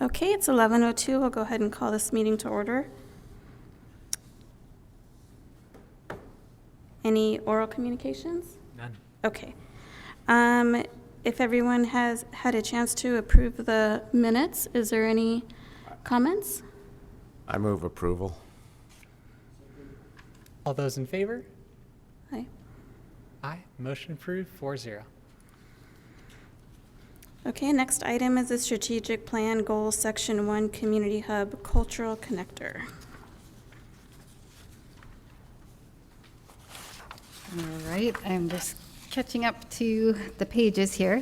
Okay, it's 11:02. We'll go ahead and call this meeting to order. Any oral communications? None. Okay. If everyone has had a chance to approve the minutes, is there any comments? I move approval. All those in favor? Aye. Aye. Motion approved, 4-0. Okay, next item is the strategic plan goals, section 1, community hub, cultural connector. All right, I'm just catching up to the pages here.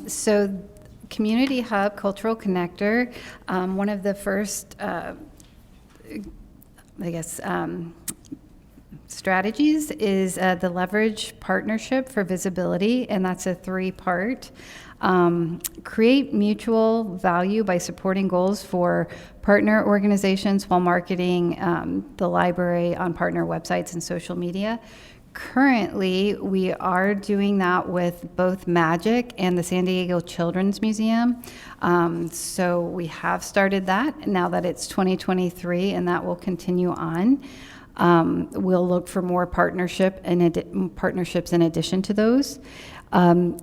So Community Hub, Cultural Connector, one of the first, strategies is the leverage partnership for visibility, and that's a 3-part. Create mutual value by supporting goals for partner organizations while marketing the library on partner websites and social media. Currently, we are doing that with both Magic and the San Diego Children's Museum. So we have started that now that it's 2023, and that will continue on. We'll look for more partnerships in addition to those.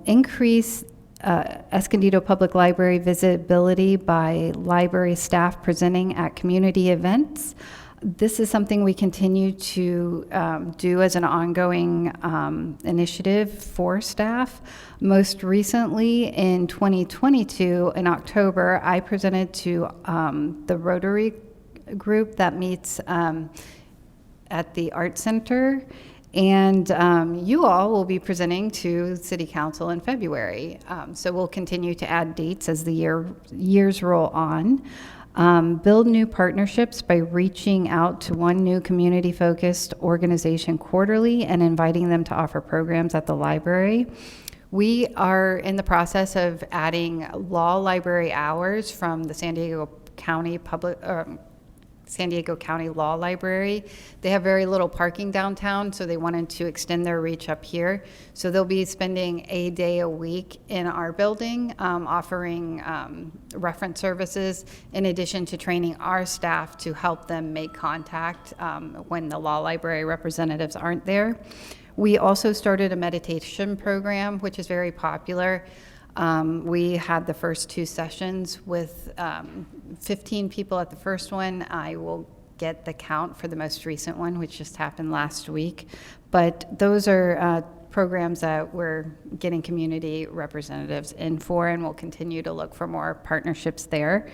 Increase Escondido Public Library visibility by library staff presenting at community events. This is something we continue to do as an ongoing initiative for staff. Most recently, in 2022, in October, I presented to the Rotary group that meets at the Art Center, and you all will be presenting to City Council in February. So we'll continue to add dates as the years roll on. Build new partnerships by reaching out to one new community-focused organization quarterly and inviting them to offer programs at the library. We are in the process of adding law library hours from the San Diego County Law Library. They have very little parking downtown, so they wanted to extend their reach up here. So they'll be spending a day a week in our building, offering reference services, in addition to training our staff to help them make contact when the law library representatives aren't there. We also started a meditation program, which is very popular. We had the first 2 sessions with 15 people at the first one. I will get the count for the most recent one, which just happened last week. But those are programs that we're getting community representatives in for, and we'll continue to look for more partnerships there.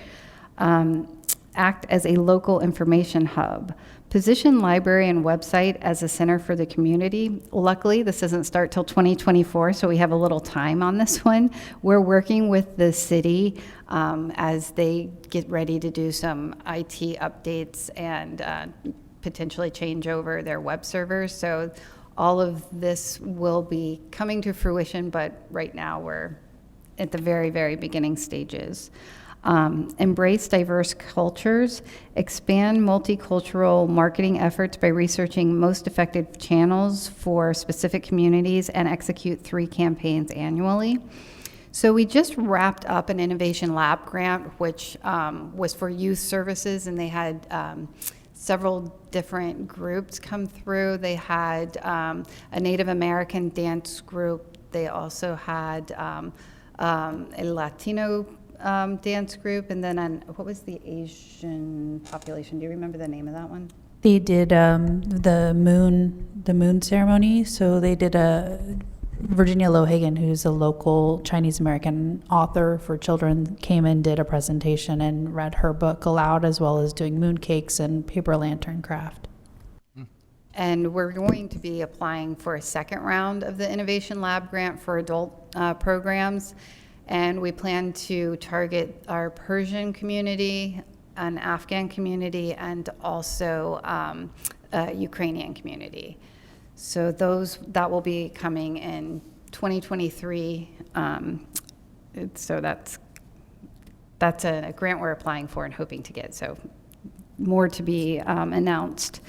Act as a local information hub. Position library and website as a center for the community. Luckily, this doesn't start till 2024, so we have a little time on this one. We're working with the city as they get ready to do some IT updates and potentially change over their web servers. So all of this will be coming to fruition, but right now we're at the very, very beginning stages. Embrace diverse cultures, expand multicultural marketing efforts by researching most effective channels for specific communities, and execute 3 campaigns annually. So we just wrapped up an Innovation Lab grant, which was for youth services, and they had several different groups come through. They had a Native American dance group. They also had a Latino dance group, and then what was the Asian population? Do you remember the name of that one? They did the moon ceremony. So they did Virginia Lohagan, who's a local Chinese American author for children, came and did a presentation and read her book aloud, as well as doing moon cakes and paper lantern craft. And we're going to be applying for a second round of the Innovation Lab grant for adult programs. And we plan to target our Persian community, an Afghan community, and also a Ukrainian community. So that will be coming in 2023. So that's a grant we're applying for and hoping to get. So more to be announced.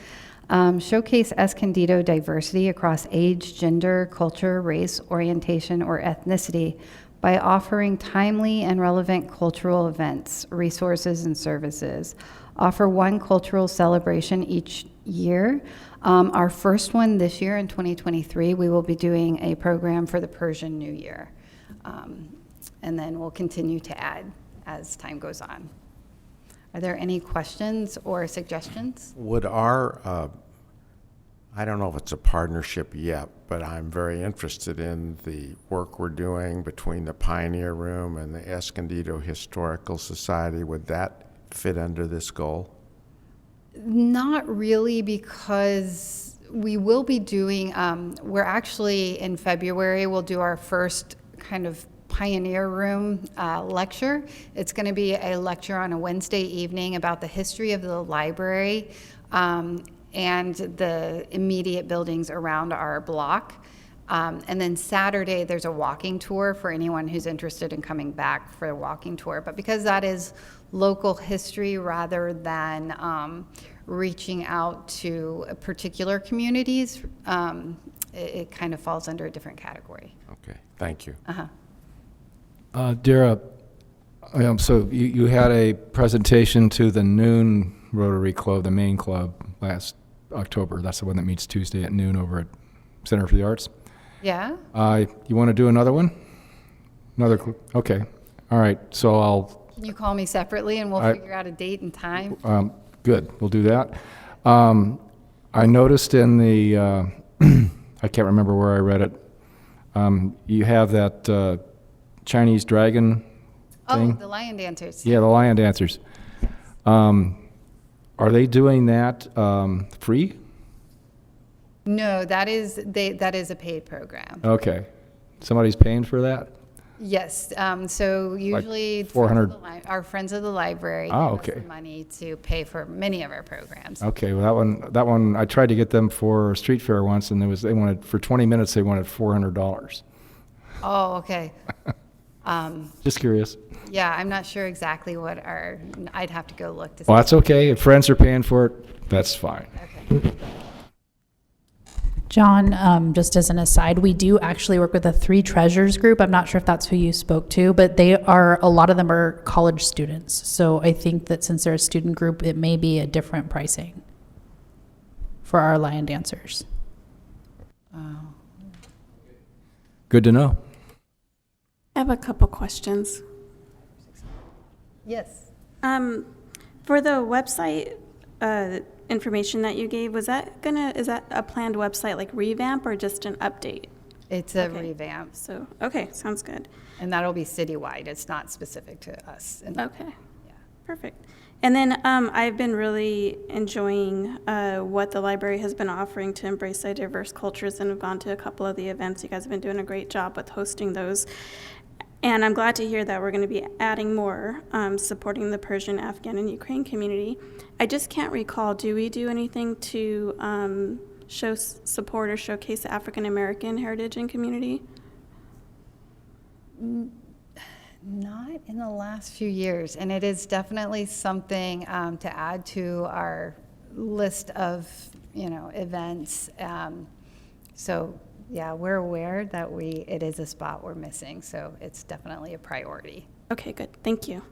Showcase Escondido diversity across age, gender, culture, race, orientation, or ethnicity by offering timely and relevant cultural events, resources, and services. Offer one cultural celebration each year. Our first one this year in 2023, we will be doing a program for the Persian New Year. And then we'll continue to add as time goes on. Are there any questions or suggestions? Would our, I don't know if it's a partnership yet, but I'm very interested in the work we're doing between the Pioneer Room and the Escondido Historical Society. Would that fit under this goal? Not really, because we will be doing, we're actually in February, we'll do our first kind of Pioneer Room lecture. It's going to be a lecture on a Wednesday evening about the history of the library and the immediate buildings around our block. And then Saturday, there's a walking tour for anyone who's interested in coming back for a walking tour. But because that is local history rather than reaching out to particular communities, it kind of falls under a different category. Okay, thank you. Dara, so you had a presentation to the noon Rotary Club, the main club, last October. That's the one that meets Tuesday at noon over at Center for the Arts. Yeah? You want to do another one? Okay. All right. So Can you call me separately and we'll figure out a date and time? good. We'll do that. I noticed in the, I can't remember where I read it. You have that Chinese dragon thing. Oh, the lion dancers. Yeah, the lion dancers. Are they doing that free? No, that is a paid program. Okay. Somebody's paying for that? Yes. So usually 400 our friends of the library Oh, give us okay. the money to pay for many of our programs. Okay, well, that one, I tried to get them for street fair once, and they wanted, for 20 minutes, they wanted $400. Oh, okay. Just curious. Yeah, I'm not sure exactly what I'd have to go look to see. Well, that's okay. If friends are paying for it, that's fine. Okay. John, just as an aside, we do actually work with a Three Treasures group. I'm not sure if that's who you spoke to, but a lot of them are college students. So I think that since they're a student group, it may be a different pricing for our lion dancers. Good to know. I have a couple questions. Yes. For the website information that you gave, is that a planned website like revamp or just an update? It's a Okay. revamp, So, okay, sounds good. and that'll be citywide. It's not specific to us. And Okay, yeah. perfect. And then I've been really enjoying what the library has been offering to embrace the diverse cultures, and have gone to a couple of the events. You guys have been doing a great job with hosting those. And I'm glad to hear that we're going to be adding more, supporting the Persian, Afghan, and Ukraine community. I just can't recall, do we do anything to support or showcase the African American heritage and community? Not in the last few years, and it is definitely something to add to our list of, events. So, yeah, we're aware that it is a spot we're missing, so it's definitely a priority. Okay, good. Thank you.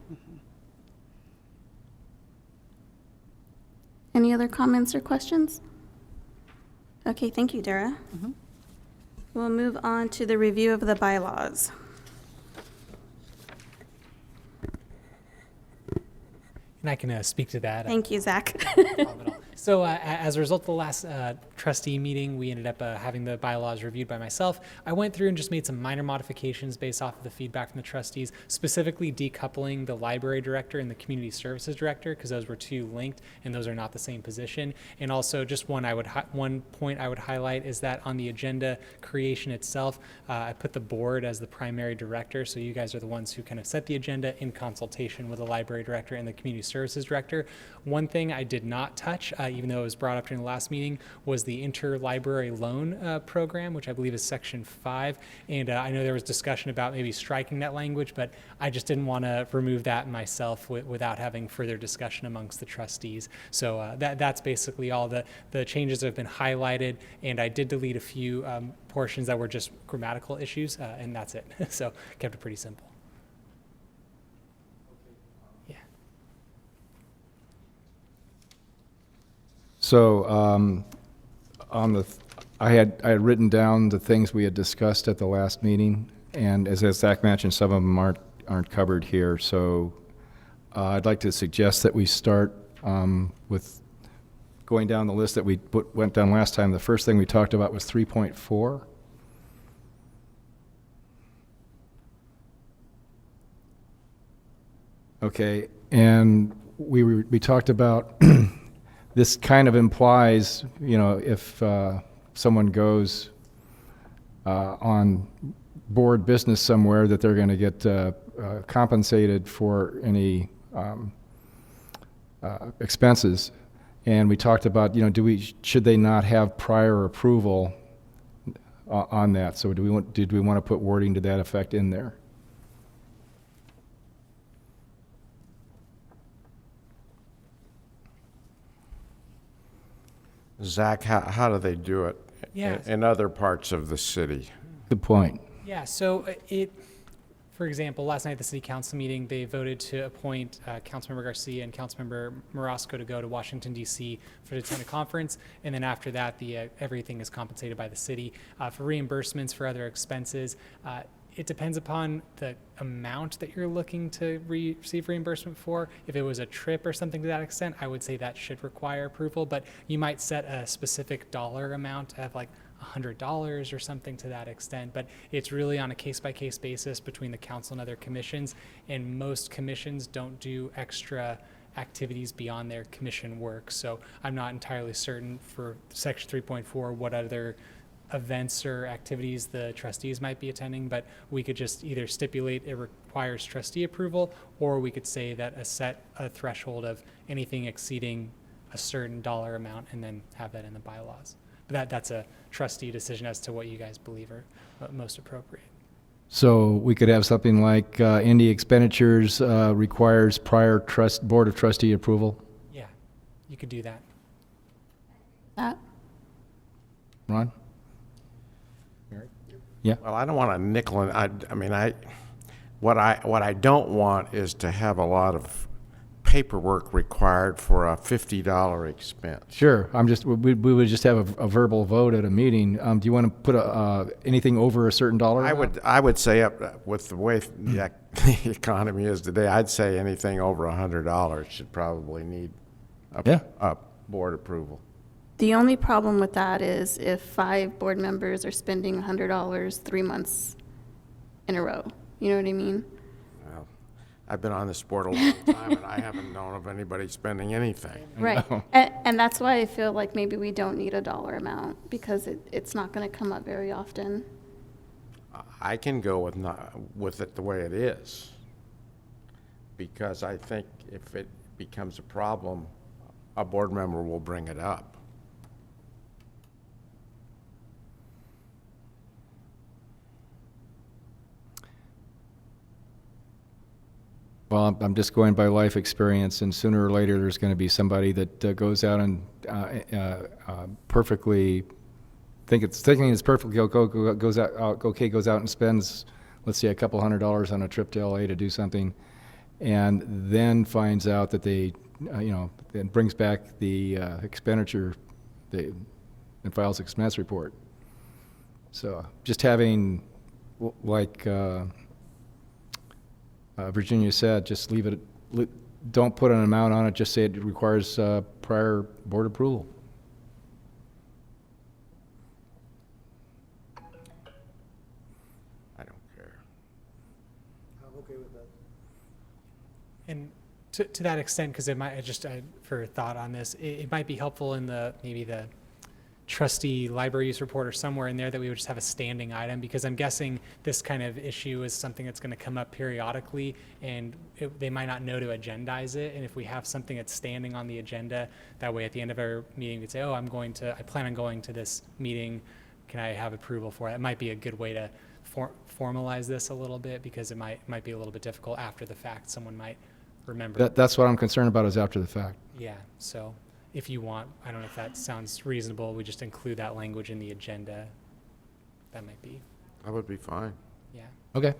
Any other comments or questions? Okay, thank you, Dara. We'll move on to the review of the bylaws. And I can speak to that. Thank you, Zach. So as a result of the last trustee meeting, we ended up having the bylaws reviewed by myself. I went through and just made some minor modifications based off of the feedback from the trustees, specifically decoupling the library director and the community services director, because those were two linked and those are not the same position. And also just one point I would highlight is that on the agenda creation itself, I put the board as the primary director. So you guys are the ones who kind of set the agenda in consultation with the library director and the community services director. One thing I did not touch, even though it was brought up during the last meeting, was the the interlibrary loan program, which I believe is section 5. And I know there was discussion about maybe striking that language, but I just didn't want to remove that myself without having further discussion amongst the trustees. So that's basically all the changes that have been highlighted. And I did delete a few portions that were just grammatical issues, and that's it. So kept it pretty simple. Yeah. So I had written down the things we had discussed at the last meeting, and as Zach mentioned, some of them aren't covered here. So I'd like to suggest that we start with going down the list that we went down last time. The first thing we talked about was 3.4. Okay, and we talked about this kind of implies, you know, if someone goes on board business somewhere, that they're going to get compensated for any expenses. And we talked about, you know, should they not have prior approval on that? So did we want to put wording to that effect in there? Zach, how do they do it Yes. in other parts of the city? Good point. Yeah, so for example, last night at the city council meeting, they voted to appoint Councilmember Garcia and Councilmember Marasco to go to Washington, D.C. to attend a conference. And then after that, everything is compensated by the city. For reimbursements for other expenses, it depends upon the amount that you're looking to receive reimbursement for. If it was a trip or something to that extent, I would say that should require approval, but you might set a specific dollar amount of like $100 or something to that extent, but it's really on a case-by-case basis between the council and other commissions, and most commissions don't do extra activities beyond their commission work. So I'm not entirely certain for section 3.4 what other events or activities the trustees might be attending, but we could just either stipulate it requires trustee approval, or we could say that a threshold of anything exceeding a certain dollar amount and then have that in the bylaws. But that's a trustee decision as to what you guys believe are most appropriate. So we could have something like any expenditures requires prior board of trustee approval. Yeah, you could do that. Ron? Yeah. Well, I don't want to nickel and what I don't want is to have a lot of paperwork required for a $50 expense. Sure. We would just have a verbal vote at a meeting. Do you want to put anything over a certain dollar amount? I would say with the way the economy is today, I'd say anything over $100 should probably need a board approval. The only problem with that is if 5 board members are spending $100 3 months in a row. You know what I mean? Well, I've been on this board a long time, and I haven't known of anybody spending anything. Right. And that's why I feel like maybe we don't need a dollar amount, because it's not going to come up very often. I can go with it the way it is, because I think if it becomes a problem, a board member will bring it up. Well, I'm just going by life experience, and sooner or later, there's going to be somebody that goes out and thinking it's perfect, goes out and spends, let's say, a couple $100 on a trip to LA to do something, and then finds out that then brings back the expenditure, and files expense report. So just having, like Virginia said, just leave it, don't put an amount on it, just say it requires prior board approval. I don't care. And to that extent, because it might for thought on this, it might be helpful in maybe the trustee library use report or somewhere in there that we would just have a standing item, because I'm guessing this kind of issue is something that's going to come up periodically, and they might not know to agendize it. And if we have something that's standing on the agenda, that way at the end of our meeting, we'd say, oh, I plan on going to this meeting. Can I have approval for it? It might be a good way to formalize this a little bit, because it might be a little bit difficult after the fact. Someone might remember. That's what I'm concerned about, is after the fact. Yeah, so if you want, I don't know if that sounds reasonable, we just include that language in the agenda. That might be, That would be fine. yeah. Okay.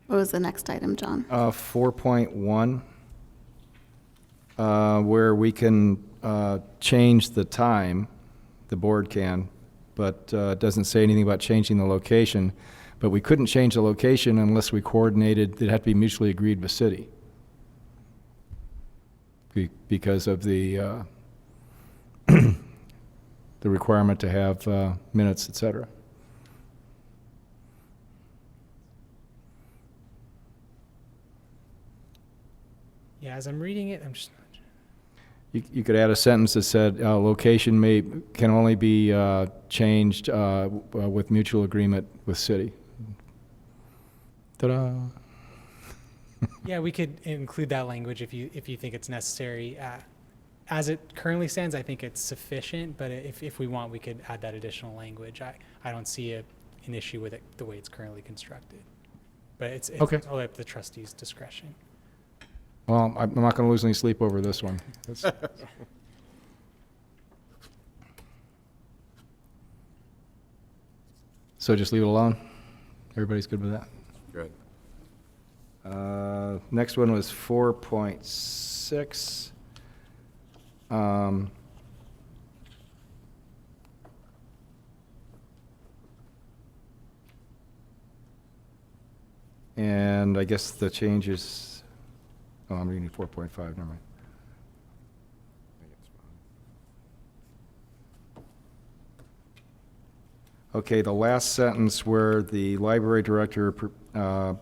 What was the next item, John? 4.1, where we can change the time, the board can, but it doesn't say anything about changing the location. But we couldn't change the location unless we coordinated, it had to be mutually agreed with city. Because of the the requirement to have minutes, et cetera. Yeah, as I'm reading it, I'm just, You could add a sentence that said, location can only be changed with mutual agreement with city. Ta-da. yeah, we could include that language if you think it's necessary. As it currently stands, I think it's sufficient, but if we want, we could add that additional language. I don't see an issue with it the way it's currently constructed. But it's Okay. totally up to the trustee's discretion. Well, I'm not going to lose any sleep over this one. So just leave it alone? Everybody's good with that? Good. Next one was 4.6. And I guess the changes, oh, I'm reading 4.5, never mind. Okay, the last sentence where the library director will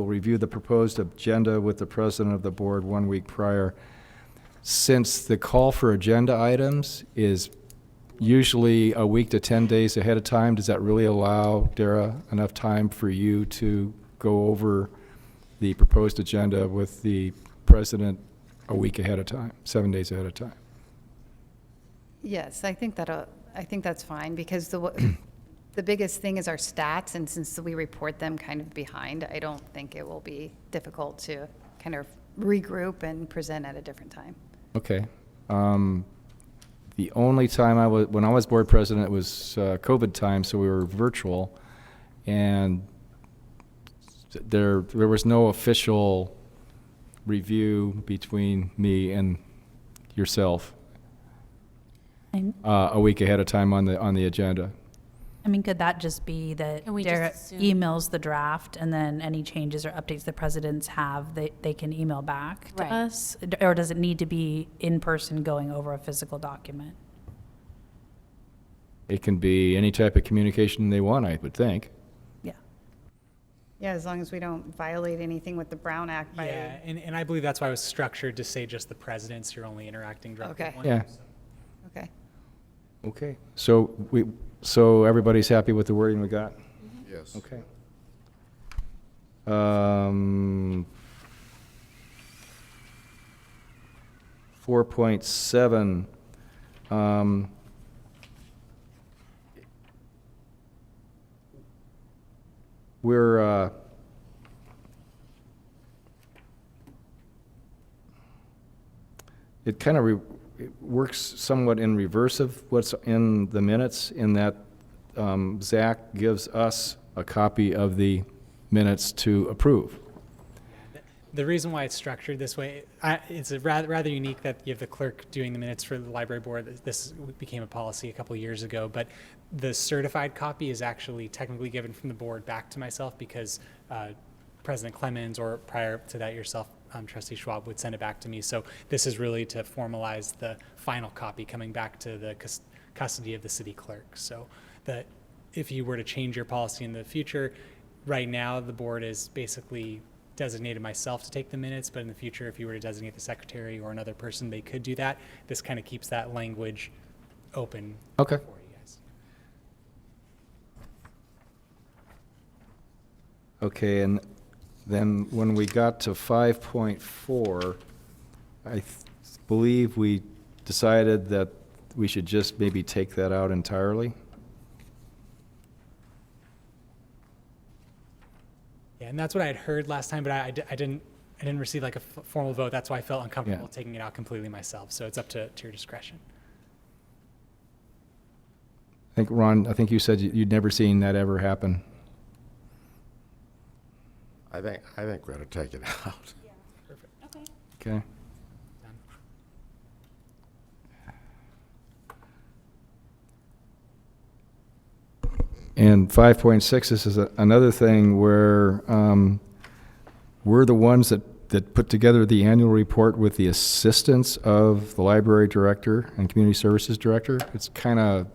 review the proposed agenda with the president of the board 1 week prior. Since the call for agenda items is usually a week to 10 days ahead of time, does that really allow, Dara, enough time for you to go over the proposed agenda with the president a week ahead of time, 7 days ahead of time? Yes, I think that's fine, because the biggest thing is our stats, and since we report them kind of behind, I don't think it will be difficult to kind of regroup and present at a different time. Okay. The only time when I was board president, it was COVID time, so we were virtual, and there was no official review between me and yourself a week ahead of time on the agenda. I mean, could that just be that Can we just Dara assume- emails the draft, and then any changes or updates the presidents have, they can email back to Right. us? Or does it need to be in person going over a physical document? It can be any type of communication they want, I would think. Yeah. Yeah, as long as we don't violate anything with the Brown Act by. Yeah, and I believe that's why it was structured to say just the presidents, you're only interacting directly Okay. with one. Yeah. Okay. Okay. So everybody's happy with the wording we got? Yes. Okay. 4.7, we're, it kind of it works somewhat in reverse of what's in the minutes, in that Zach gives us a copy of the minutes to approve. The reason why it's structured this way, it's rather unique that you have the clerk doing the minutes for the library board. This became a policy a couple years ago, but the certified copy is actually technically given from the board back to myself, because President Clemens, or prior to that yourself, Trustee Schwab, would send it back to me. So this is really to formalize the final copy coming back to the custody of the city clerk. So that if you were to change your policy in the future, right now the board is basically designated myself to take the minutes, but in the future, if you were to designate the secretary or another person, they could do that. This kind of keeps that language open Okay. for you guys. Okay, and then when we got to 5.4, I believe we decided that we should just maybe take that out entirely. Yeah, and that's what I had heard last time, but I didn't receive like a formal vote. That's why I felt uncomfortable Yeah. taking it out completely myself. So it's up to your discretion. I think, Ron, I think you said you'd never seen that ever happen. I think we ought to take it out. Okay. Done. And 5.6, this is another thing where we're the ones that put together the annual report with the assistance of the library director and community services director. It's kind of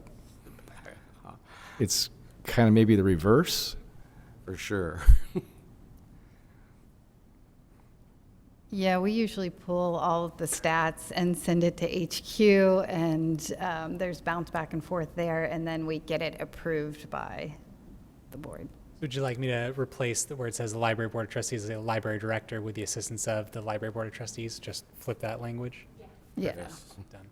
maybe the reverse. For sure. Yeah, we usually pull all of the stats and send it to HQ, and there's bounce back and forth there, and then we get it approved by the board. Would you like me to replace where it says the library board of trustees as a library director with the assistance of the library board of trustees? Just flip that language? Yeah. Done.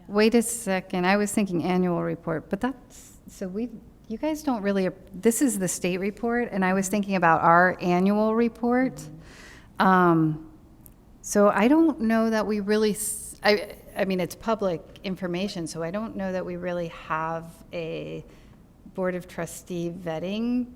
Wait a second, I was thinking annual report, but you guys don't really, this is the state report, and I was thinking about our annual report. So I don't know that we really, I mean, it's public information, so I don't know that we really have a Board of Trustee vetting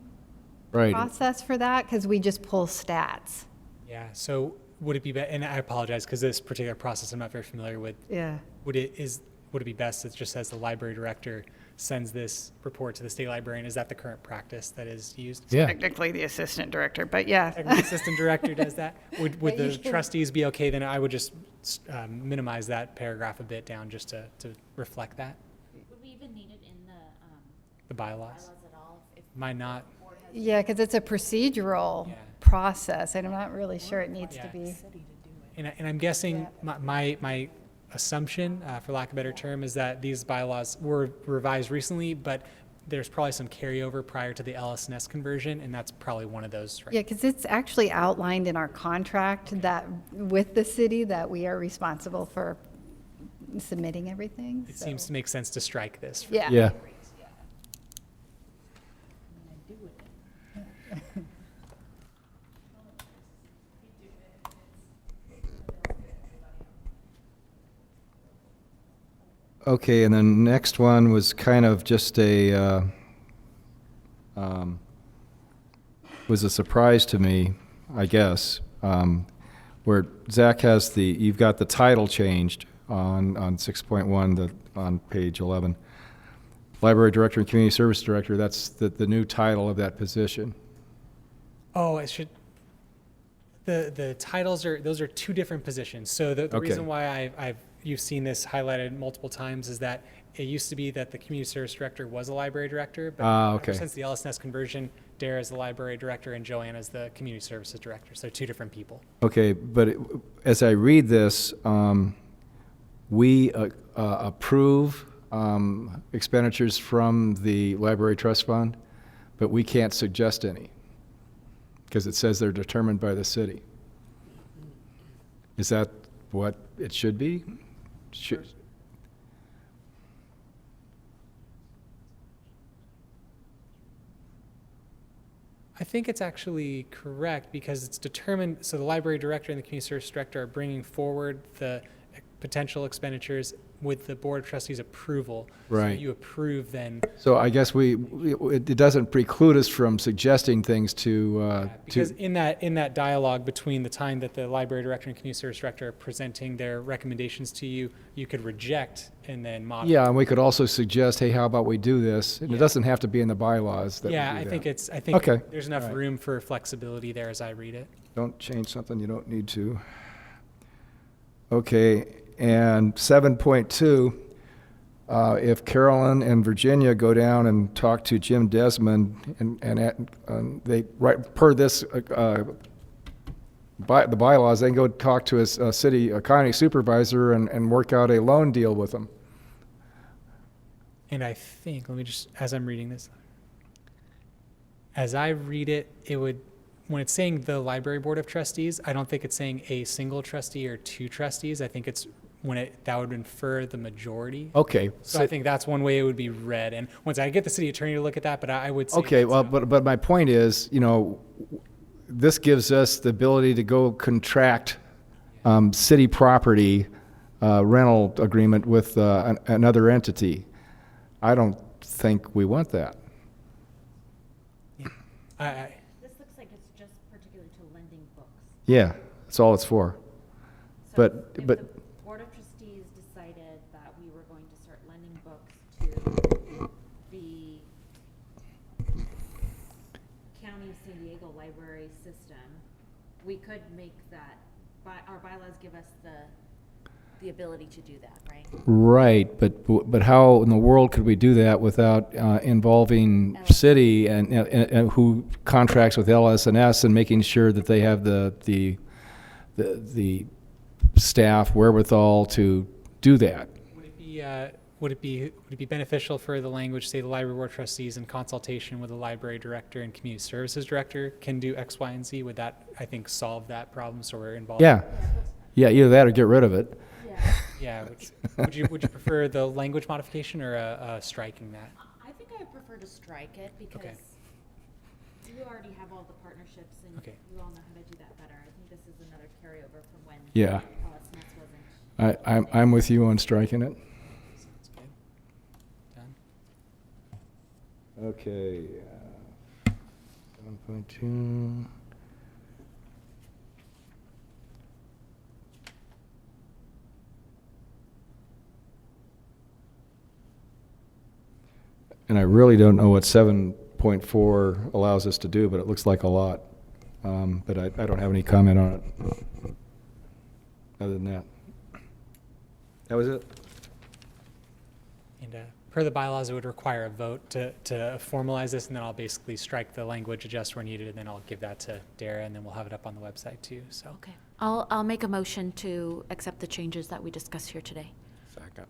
Right. process for that, because we just pull stats. Yeah, so would it be, and I apologize because this particular process I'm not very familiar with. Yeah. Would it be best that it just says the library director sends this report to the state librarian? Is that the current practice that is used? Yeah. Technically the assistant director, but yeah. Technically, assistant director does that. Would But the you can- trustees be okay? Then I would just minimize that paragraph a bit down just to reflect that, Would we even need it in the bylaws. bylaws at all? If Might not. Yeah, because it's a procedural Yeah. process, and I'm not really sure it needs to Yeah. be. And I'm guessing my assumption, for lack of a better term, is that these bylaws were revised recently, but there's probably some carryover prior to the LSNS conversion, and that's probably one of those. Right? Yeah, because it's actually outlined in our contract that, with the city, that we are responsible for submitting everything. It so- seems to make sense to strike this. Yeah. Yeah. Okay, and then next one was kind of just was a surprise to me, I guess, where Zach has you've got the title changed on 6.1, on page 11. Library Director and Community Service Director, that's the new title of that position. Oh, it should. The titles those are two different positions. So the Okay. reason why you've seen this highlighted multiple times is that it used to be that the community service director was a library director, but Okay. since the LSNS conversion, Dara is the library director and Joanna is the community services director. So two different people. Okay, but as I read this, we approve expenditures from the library trust fund, but we can't suggest any, because it says they're determined by the city. Is that what it should be? I think it's actually correct because it's determined, so the library director and the community service director are bringing forward the potential expenditures with the board of trustees approval. So Right. you approve then, So I guess it doesn't preclude us from suggesting things to. because in that dialogue between the time that the library director and community service director are presenting their recommendations to you, you could reject and then modify. Yeah, and we could also suggest, hey, how about we do this? And it Yeah. doesn't have to be in the bylaws that we Yeah, do I that. think Okay. there's enough All right. room for flexibility there as I read it. Don't change something you don't need to. Okay, and 7.2, if Carolyn and Virginia go down and talk to Jim Desmond, and they, right, per this, the bylaws, they can go talk to a county supervisor and work out a loan deal with them. And I think, let me just, as I'm reading this, as I read it, it would, when it's saying the library board of trustees, I don't think it's saying a single trustee or two trustees. I think it's that would infer the majority. Okay. So I think that's one way it would be read. And once I get the city attorney to look at that, but I would say. Okay, that's well, not- but my point is, this gives us the ability to go contract city property rental agreement with another entity. I don't think we want that. This looks like it's just particular to lending books. Yeah, that's all it's for. So But- if but- the Board of Trustees decided that we were going to start lending books to the County of San Diego library system, we could make that, our bylaws give us the ability to do that, right? Right, but how in the world could we do that without involving city and who contracts with LS&S and making sure that they have the staff wherewithal to do that? Would it be beneficial for the language, say the library board of trustees in consultation with the library director and community services director can do X, Y, and Z? Would that, I think, solve that problem so we're involved? Yeah, either that or get rid of it. Yeah. Would you prefer the language modification or striking that? I think I prefer to strike it because you already have all the partnerships and Okay. you all know how to do that better. I think this is another carryover from when Yeah. LS wasn't. I'm with you on striking it. Sounds good. Done. Okay. 7.2. And I really don't know what 7.4 allows us to do, but it looks like a lot. But I don't have any comment on it, other than that. That was it? And per the bylaws, it would require a vote to formalize this, and then I'll basically strike the language, adjust where needed, and then I'll give that to Dara, and then we'll have it up on the website too, so. Okay, I'll make a motion to accept the changes that we discussed here today. Second.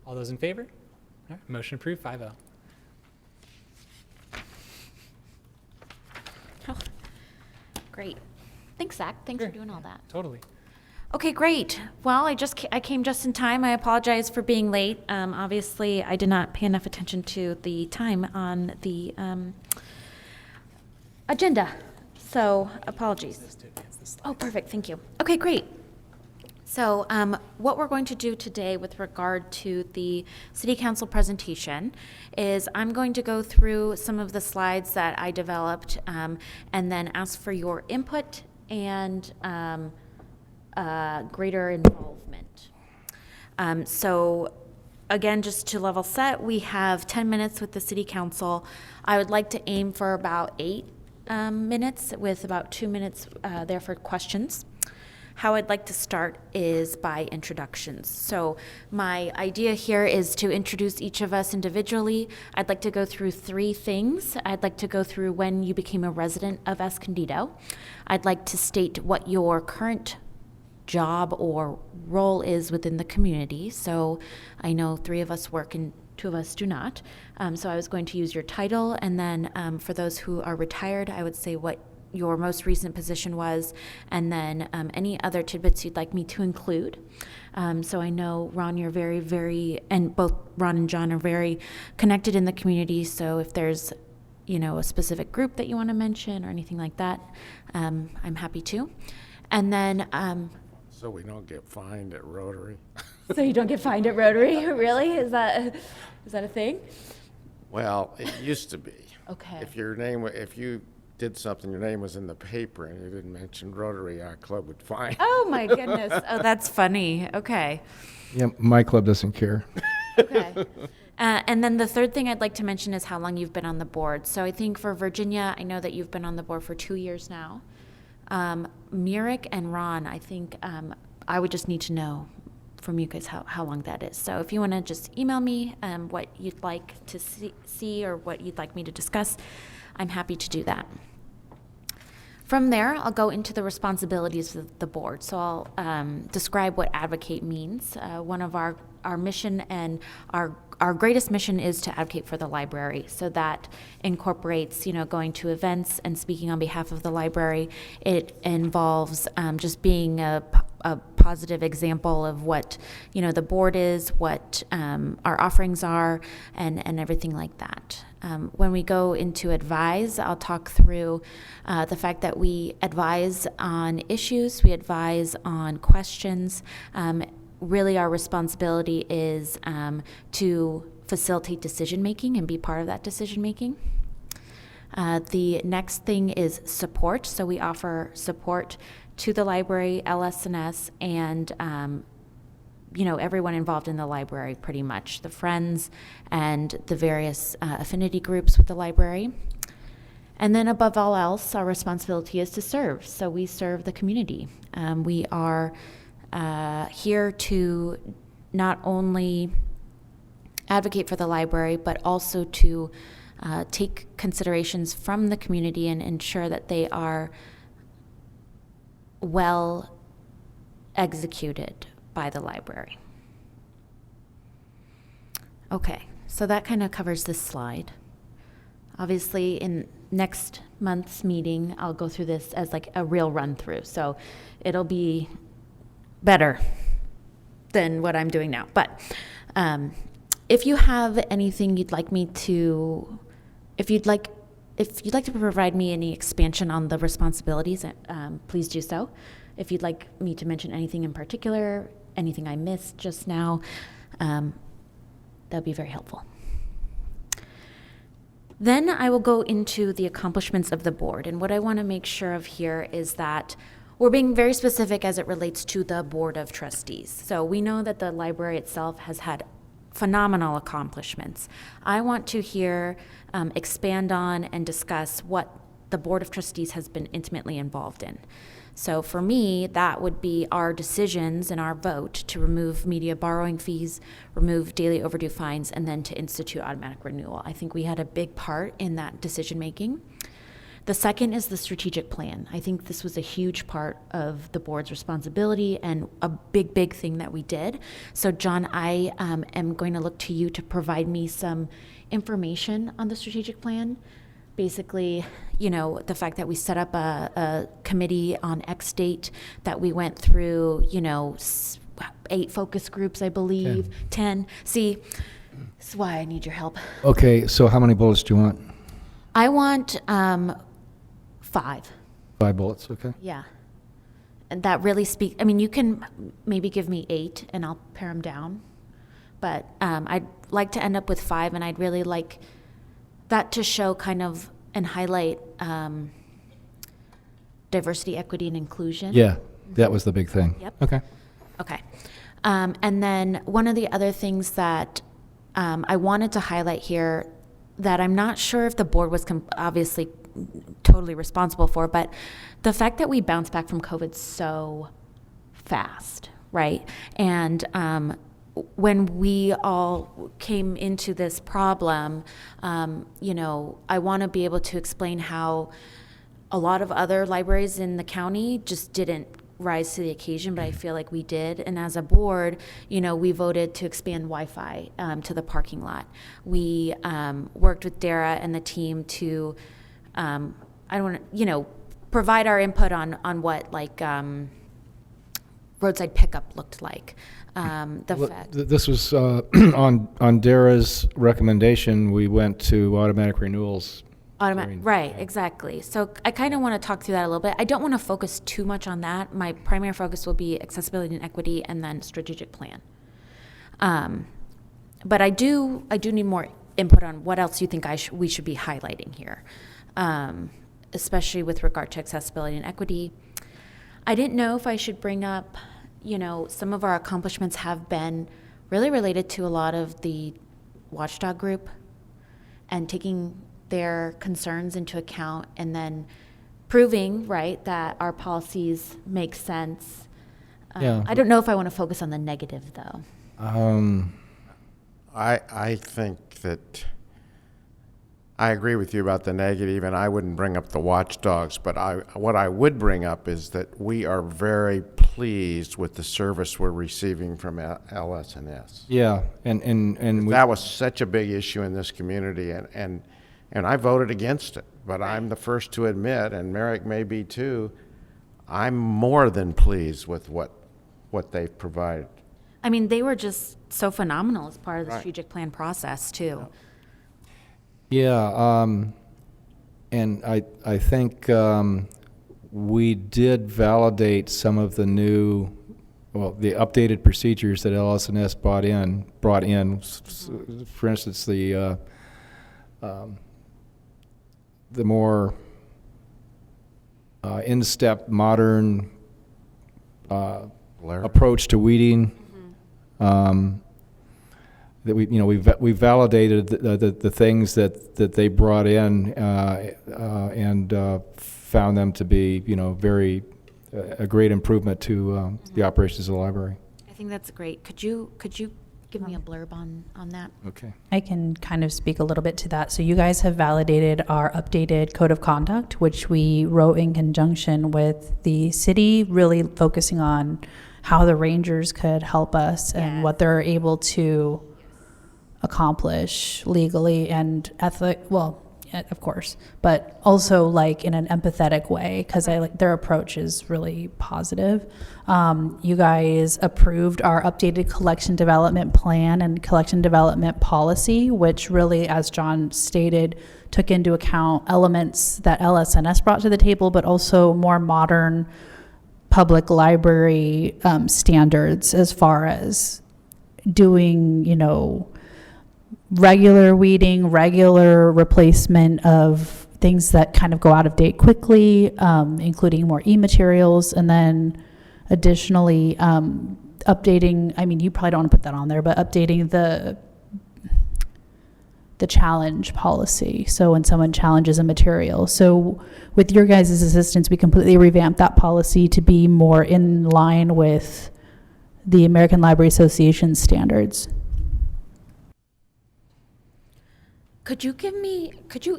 All those in favor? All right, motion approved, 5-0. Oh, great. Thanks, Zach. Thanks for Sure. doing all that. Totally. Okay, great. Well, I came just in time. I apologize for being late. Obviously, I did not pay enough attention to the time on the agenda, so apologies. Just to advance this slide. Oh, perfect, thank you. Okay, great. So what we're going to do today with regard to the City Council presentation is I'm going to go through some of the slides that I developed and then ask for your input and greater involvement. So again, just to level set, we have 10 minutes with the City Council. I would like to aim for about 8 minutes with about 2 minutes there for questions. How I'd like to start is by introductions. So my idea here is to introduce each of us individually. I'd like to go through 3 things. I'd like to go through when you became a resident of Escondido. I'd like to state what your current job or role is within the community. So I know 3 of us work and 2 of us do not. So I was going to use your title, and then for those who are retired, I would say what your most recent position was, and then any other tidbits you'd like me to include. So I know, Ron, you're very, very, and both Ron and John are very connected in the community, so if there's, a specific group that you want to mention or anything like that, I'm happy to. And then, So we don't get fined at Rotary? so you don't get fined at Rotary, really? Is that a thing? Well, it used to be. Okay. If you did something, your name was in the paper and you didn't mention Rotary, our club would fine. Oh my goodness. Oh, that's funny. Okay. Yeah, my club doesn't care. Okay. And then the third thing I'd like to mention is how long you've been on the board. So I think for Virginia, I know that you've been on the board for 2 years now. Murik and Ron, I think I would just need to know from you guys how long that is. So if you want to just email me what you'd like to see or what you'd like me to discuss, I'm happy to do that. From there, I'll go into the responsibilities of the board. So I'll describe what advocate means. One of our mission and our greatest mission is to advocate for the library. So that incorporates, going to events and speaking on behalf of the library. It involves just being a positive example of what, the board is, what our offerings are, and everything like that. When we go into advise, I'll talk through the fact that we advise on issues, we advise on questions. Really, our responsibility is to facilitate decision-making and be part of that decision-making. The next thing is support. So we offer support to the library, LS&S, and everyone involved in the library, pretty much, the friends and the various affinity groups with the library. And then above all else, our responsibility is to serve. So we serve the community. We are here to not only advocate for the library, but also to take considerations from the community and ensure that they are well executed by the library. Okay, so that kind of covers this slide. Obviously, in next month's meeting, I'll go through this as like a real run through. So it'll be better than what I'm doing now. But if you have anything you'd like me to, if you'd like to provide me any expansion on the responsibilities, please do so. If you'd like me to mention anything in particular, anything I missed just now, that'd be very helpful. Then I will go into the accomplishments of the board. And what I want to make sure of here is that we're being very specific as it relates to the Board of Trustees. So we know that the library itself has had phenomenal accomplishments. I want to hear, expand on, and discuss what the Board of Trustees has been intimately involved in. So for me, that would be our decisions and our vote to remove media borrowing fees, remove daily overdue fines, and then to institute automatic renewal. I think we had a big part in that decision making. The second is the strategic plan. I think this was a huge part of the board's responsibility and a big, big thing that we did. So John, I am going to look to you to provide me some information on the strategic plan. Basically, the fact that we set up a committee on X date, that we went through, 8 focus groups, I believe, 10. See, this is why I need your help. Okay, so how many bullets do you want? I want 5. 5 bullets, okay. Yeah. And that really you can maybe give me 8 and I'll pare them down. But I'd like to end up with 5, and I'd really like that to show kind of and highlight diversity, equity, and inclusion. Yeah, that was the big thing. Yep. Okay. Okay. And then one of the other things that I wanted to highlight here that I'm not sure if the board was obviously totally responsible for, but the fact that we bounced back from COVID so fast, right? And when we all came into this problem, I want to be able to explain how a lot of other libraries in the county just didn't rise to the occasion, but I feel like we did. And as a board, we voted to expand Wi-Fi to the parking lot. We worked with Dara and the team to, provide our input on what roadside pickup looked like. This was on Dara's recommendation. We went to automatic renewals. Right, exactly. So I kind of want to talk through that a little bit. I don't want to focus too much on that. My primary focus will be accessibility and equity, and then strategic plan. But I do need more input on what else you think we should be highlighting here, especially with regard to accessibility and equity. I didn't know if I should bring up, some of our accomplishments have been really related to a lot of the watchdog group and taking their concerns into account and then proving, right, that our policies make sense Yeah. I don't know if I want to focus on the negative, though. I think that I agree with you about the negative, and I wouldn't bring up the watchdogs, but what I would bring up is that we are very pleased with the service we're receiving from LSNS. Yeah, and we, That was such a big issue in this community, and I voted against it. But I'm the first to admit, and Merrick may be too, I'm more than pleased with what they've provided. I mean, they were just so phenomenal as part of the Right. strategic plan process, too. yeah, and I think we did validate some of the new, well, the updated procedures that LSNS brought in. For instance, the more in-step, modern Blair? approach to weeding. That we validated the things that they brought in and found them to be very a great improvement to the operations of the library. I think that's great. Could you give me a blurb on that? Okay. I can kind of speak a little bit to that. So you guys have validated our updated code of conduct, which we wrote in conjunction with the city, really focusing on how the rangers could help us and Yes. what they're able to accomplish legally and of course, but also like in an empathetic way, because I like their approach is really positive. You guys approved our updated collection development plan and collection development policy, which really, as John stated, took into account elements that LSNS brought to the table, but also more modern public library standards as far as doing, regular weeding, regular replacement of things that kind of go out of date quickly, including more e-materials, and then additionally updating, I mean, you probably don't want to put that on there, but updating the challenge policy. So when someone challenges a material. So with your guys' assistance, we completely revamped that policy to be more in line with the American Library Association standards. Could you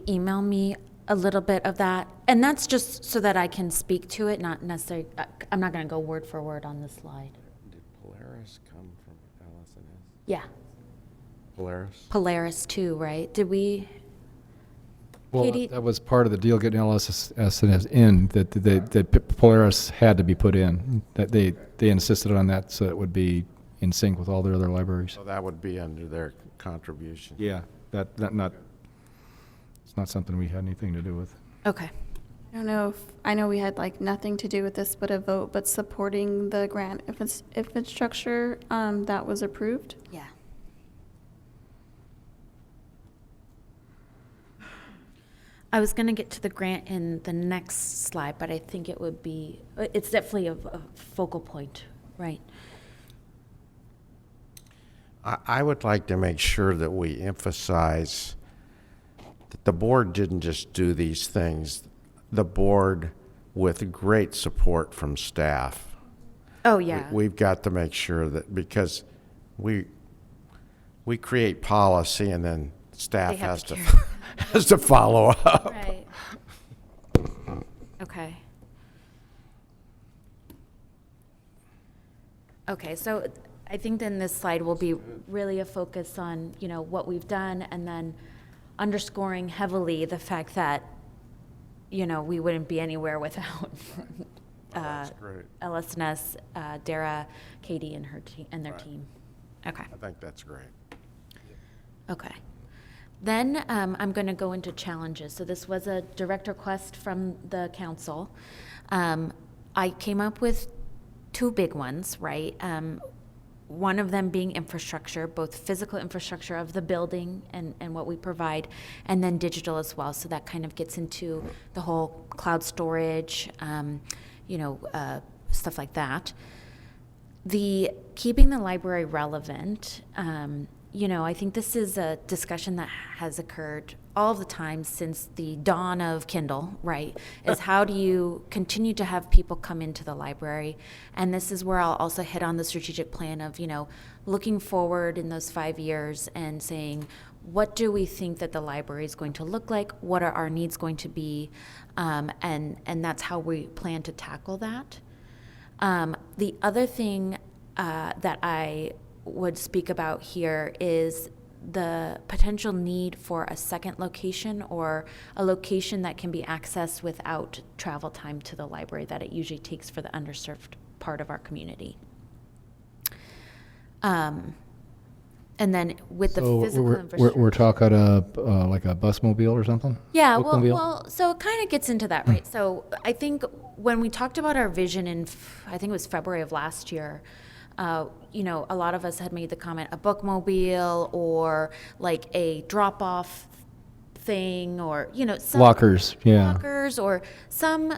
email me a little bit of that? And that's just so that I can speak to it, not necessarily, I'm not going to go word for word on the slide. Did Polaris come from LSNS? Yeah, Polaris? Polaris too, right? Did we? Well, Katie? that was part of the deal getting LSNS in, that Polaris had to be put in. That they insisted on that so it would be in sync with all their other libraries. So that would be under their contribution. Yeah, it's not something we had anything to do with. Okay. I know we had like nothing to do with this but a vote, but supporting the grant infrastructure that was approved. Yeah. I was going to get to the grant in the next slide, but I think it's definitely a focal point, right? I would like to make sure that we emphasize that the board didn't just do these things. The board, with great support from staff. Oh, yeah. We've got to make sure that, because we create policy and then staff They have has to to, carry- has to follow up. Right. Okay. Okay, so I think then this slide will be really a focus on, what we've done, and then underscoring heavily the fact that, we wouldn't be anywhere without That's great. LSNS, Dara, Katie, and their Right. team. Okay. I think that's great. Okay. Then I'm going to go into challenges. So this was a direct request from the council. I came up with two big ones, right? One of them being infrastructure, both physical infrastructure of the building and what we provide, and then digital as well. So that kind of gets into the whole cloud storage, stuff like that. The keeping the library relevant, I think this is a discussion that has occurred all the time since the dawn of Kindle, right, is how do you continue to have people come into the library? And this is where I'll also hit on the strategic plan of, looking forward in those 5 years and saying, what do we think that the library is going to look like? What are our needs going to be? And that's how we plan to tackle that. The other thing that I would speak about here is the potential need for a second location or a location that can be accessed without travel time to the library that it usually takes for the underserved part of our community. And then with the So physical we're infrastructure. talking like a bus mobile or something? Yeah, Bookmobile? so it kind of gets into that, right? So I think when we talked about our vision in, I think it was February of last year, a lot of us had made the comment, a bookmobile or like a drop-off thing or, some Lockers, yeah. lockers or some,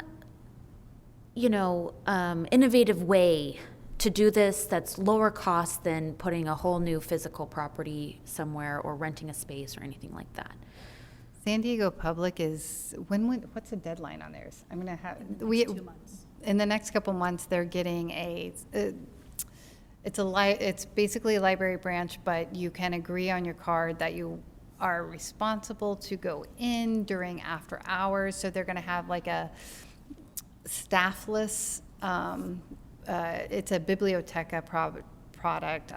innovative way to do this that's lower cost than putting a whole new physical property somewhere or renting a space or anything like that. San Diego Public is, what's the deadline on theirs? I'm going to have, in the next couple months, they're getting it's basically a library branch, but you can agree on your card that you are responsible to go in during after hours. So they're going to have like a staffless, it's a Biblioteca product.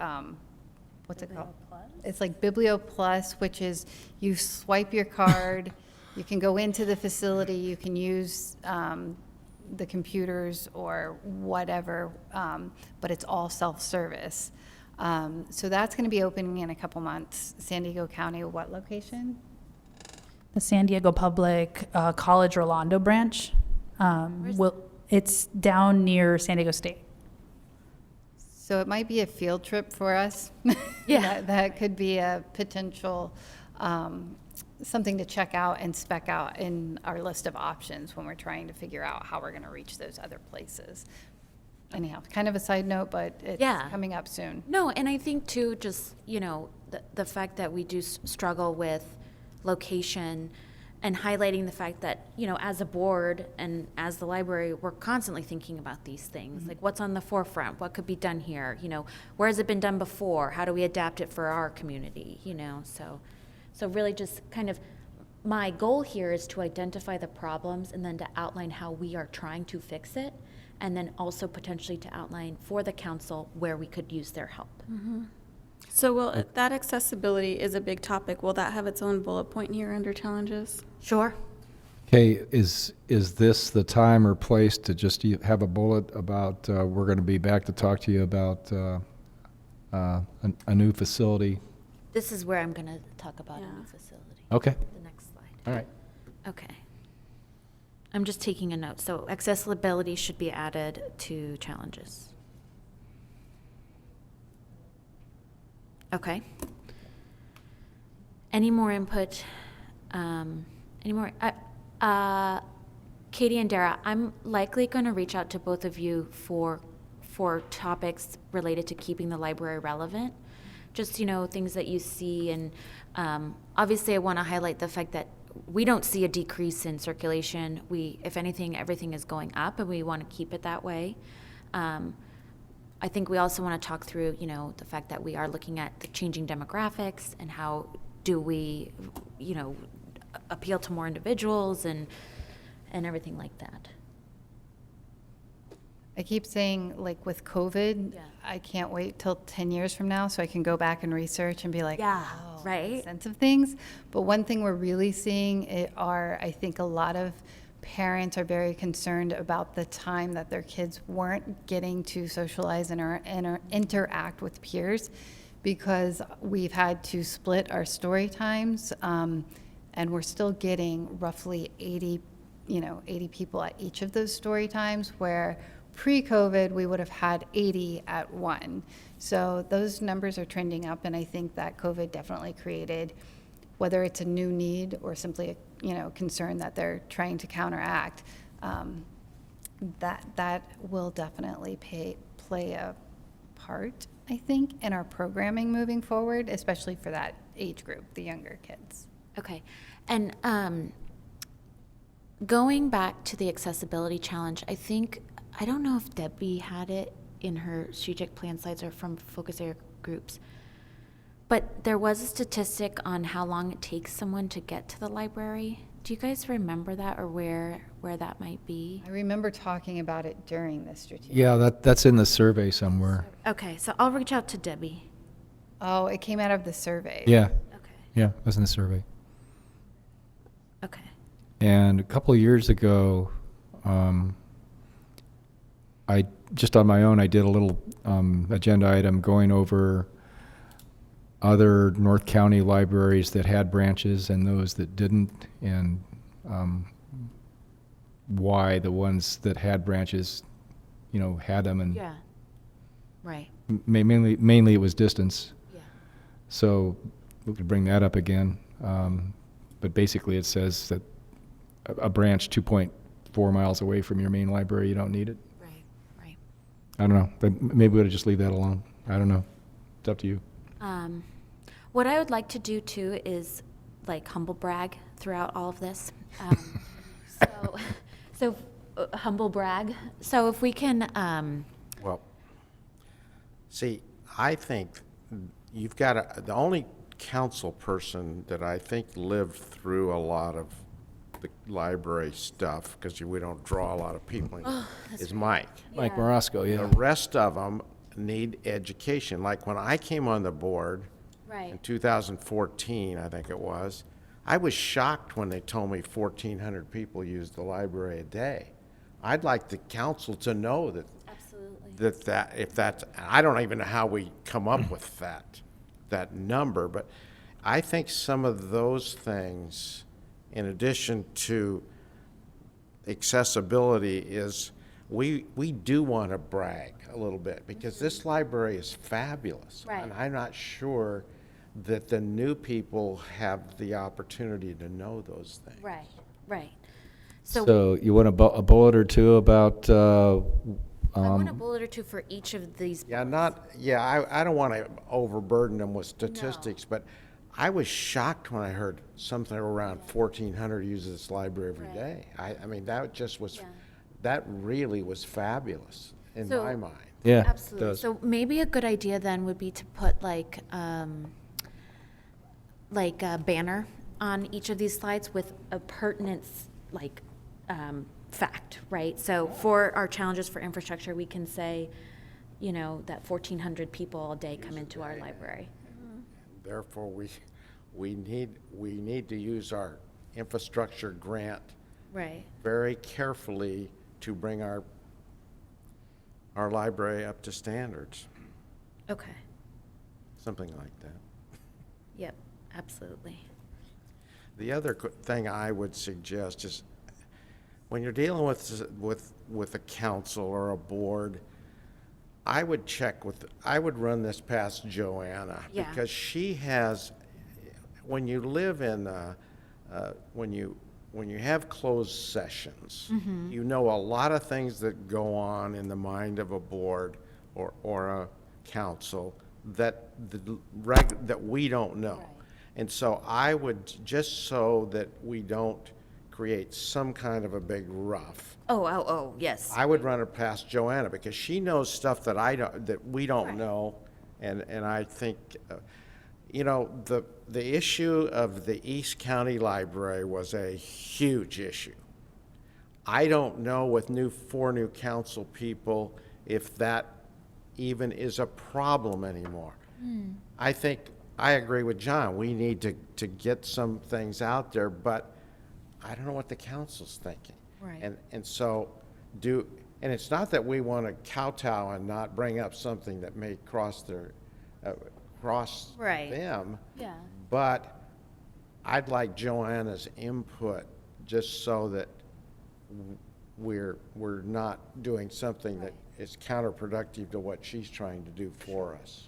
What's it called? It's like Biblio Plus, which is you swipe your card, you can go into the facility, you can use the computers or whatever, but it's all self-service. So that's going to be opening in a couple months. San Diego County, what location? The San Diego Public College Rolando branch. It's down near San Diego State. So it might be a field trip for us. Yeah. That could be a potential, something to check out and spec out in our list of options when we're trying to figure out how we're going to reach those other places. Anyhow, kind of a side note, but it's Yeah. coming up soon. No, and I think too, just, the fact that we do struggle with location and highlighting the fact that, as a board and as the library, we're constantly thinking about these things. Like what's on the forefront? What could be done here? Where has it been done before? How do we adapt it for our community? So really just kind of my goal here is to identify the problems and then to outline how we are trying to fix it. And then also potentially to outline for the council where we could use their help. So that accessibility is a big topic. Will that have its own bullet point here under challenges? Sure. Okay, is this the time or place to just have a bullet about, we're going to be back to talk to you about a new facility? This is where I'm going to talk about a new Yeah. facility. Okay, The next slide. all right. Okay. I'm just taking a note. So accessibility should be added to challenges. Okay. Any more input? Any more? Katie and Dara, I'm likely going to reach out to both of you for topics related to keeping the library relevant. Just, things that you see. And obviously, I want to highlight the fact that we don't see a decrease in circulation. If anything, everything is going up, and we want to keep it that way. I think we also want to talk through, the fact that we are looking at the changing demographics and how do we, appeal to more individuals and everything like that. I keep saying, like with COVID, Yeah. I can't wait till 10 years from now so I can go back and research and be like, Yeah, oh, right? makes sense of things. But one thing we're really seeing I think a lot of parents are very concerned about the time that their kids weren't getting to socialize and interact with peers because we've had to split our story times, and we're still getting roughly 80 people at each of those story times, where pre-COVID, we would have had 80 at one. So those numbers are trending up, and I think that COVID definitely created, whether it's a new need or simply a concern that they're trying to counteract, that will definitely play a part, I think, in our programming moving forward, especially for that age group, the younger kids. Okay. And going back to the accessibility challenge, I don't know if Debbie had it in her strategic plan slides or from focus area groups, but there was a statistic on how long it takes someone to get to the library. Do you guys remember that, or where that might be? I remember talking about it during the strategic. Yeah, that's in the survey somewhere. Okay, so I'll reach out to Debbie. Oh, it came out of the survey. Yeah, Okay. yeah, it was in the survey. Okay. And a couple of years ago, I just on my own, I did a little agenda item going over other North County libraries that had branches and those that didn't, and why the ones that had branches, had them, and Yeah. Right. mainly it was distance. Yeah. So we could bring that up again. But basically it says that a branch 2.4 miles away from your main library, you don't need it. Right. Right. I don't know. But maybe we ought to just leave that alone. I don't know. It's up to you. What I would like to do too is like humble brag throughout all of this. So humble brag. So if we can, Well, see, I think you've got the only council person that I think lived through a lot of the library stuff, because we don't draw a lot of people, is Mike. Mike Morosco, The rest of them need education. Like when I came on the board in right. 2014, I think it was, I was shocked when they told me 1,400 people use the library a day. I'd like the council to know that Absolutely. if that's, I don't even know how we come up with that number, but I think some of those things, in addition to accessibility, is we do want to brag a little bit, because this library is fabulous. Right. And I'm not sure that the new people have the opportunity to know those things. Right. Right. So you want a bullet or two about, I want a bullet or two for each of these. Yeah, I don't want to overburden them with statistics, but I was shocked when I heard something around 1,400 use this library every day. I mean, that just was, that really was fabulous in So- my mind. yeah, it Absolutely. does. So maybe a good idea then would be to put like a banner on each of these slides with a pertinence, like fact, right? So for our challenges for infrastructure, we can say, that 1,400 people a day come into our library. Therefore, we need to use our infrastructure grant Right. very carefully to bring our library up to standards, Okay. something like that. Yep. Absolutely. The other thing I would suggest is, when you're dealing with a council or a board, I would run this past Joanna. Yeah. Because she has, when you live in, when you have closed sessions, you know a lot of things that go on in the mind of a board or a council that we don't know. Right. And so I would, just so that we don't create some kind of a big rough, Oh, yes. I would run it past Joanna, because she knows stuff that we don't Right. know. And I think, the issue of the East County Library was a huge issue. I don't know with four new council people if that even is a problem anymore. I think, I agree with John, we need to get some things out there, but I don't know what the council's thinking. Right. And so and it's not that we want to kowtow and not bring up something that may cross Right. them. Yeah. But I'd like Joanna's input, just so that we're not doing something that is counterproductive to what she's trying to do for us.